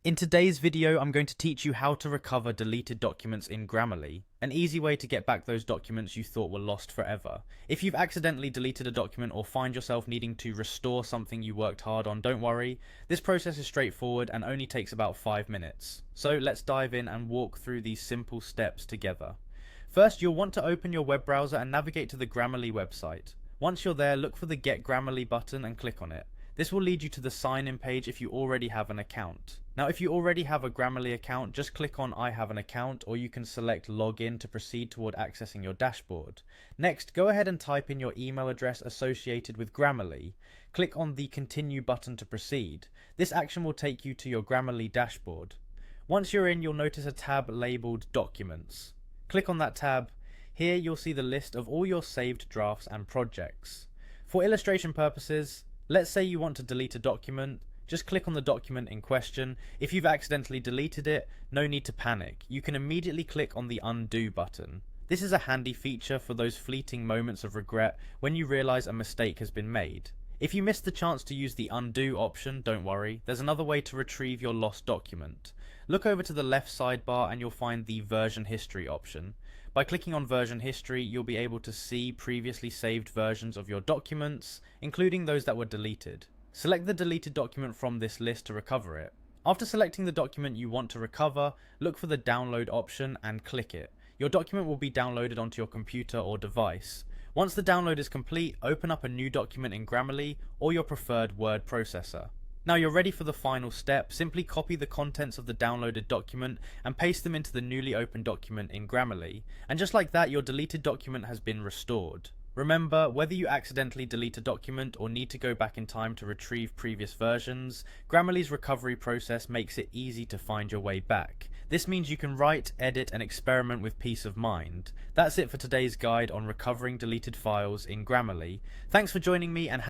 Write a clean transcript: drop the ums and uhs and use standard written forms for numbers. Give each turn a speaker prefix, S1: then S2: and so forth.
S1: In today's video, I'm going to teach you how to recover deleted documents in Grammarly, an easy way to get back those documents you thought were lost forever. If you've accidentally deleted a document or find yourself needing to restore something you worked hard on, don't worry. This process is straightforward and only takes about 5 minutes. So let's dive in and walk through these simple steps together. First, you'll want to open your web browser and navigate to the Grammarly website. Once you're there, look for the Get Grammarly button and click on it. This will lead you to the sign-in page if you already have an account. Now, if you already have a Grammarly account, just click on I have an account, or you can select login to proceed toward accessing your dashboard. Next, go ahead and type in your email address associated with Grammarly. Click on the continue button to proceed. This action will take you to your Grammarly dashboard. Once you're in, you'll notice a tab labeled Documents. Click on that tab. Here you'll see the list of all your saved drafts and projects. For illustration purposes, let's say you want to delete a document. Just click on the document in question. If you've accidentally deleted it, no need to panic. You can immediately click on the undo button. This is a handy feature for those fleeting moments of regret when you realize a mistake has been made. If you missed the chance to use the undo option, don't worry. There's another way to retrieve your lost document. Look over to the left sidebar and you'll find the version history option. By clicking on version history, you'll be able to see previously saved versions of your documents, including those that were deleted. Select the deleted document from this list to recover it. After selecting the document you want to recover, look for the download option and click it. Your document will be downloaded onto your computer or device. Once the download is complete, open up a new document in Grammarly or your preferred word processor. Now you're ready for the final step. Simply copy the contents of the downloaded document and paste them into the newly opened document in Grammarly. And just like that, your deleted document has been restored. Remember, whether you accidentally delete a document or need to go back in time to retrieve previous versions, Grammarly's recovery process makes it easy to find your way back. This means you can write, edit, and experiment with peace of mind. That's it for today's guide on recovering deleted files in Grammarly. Thanks for joining me and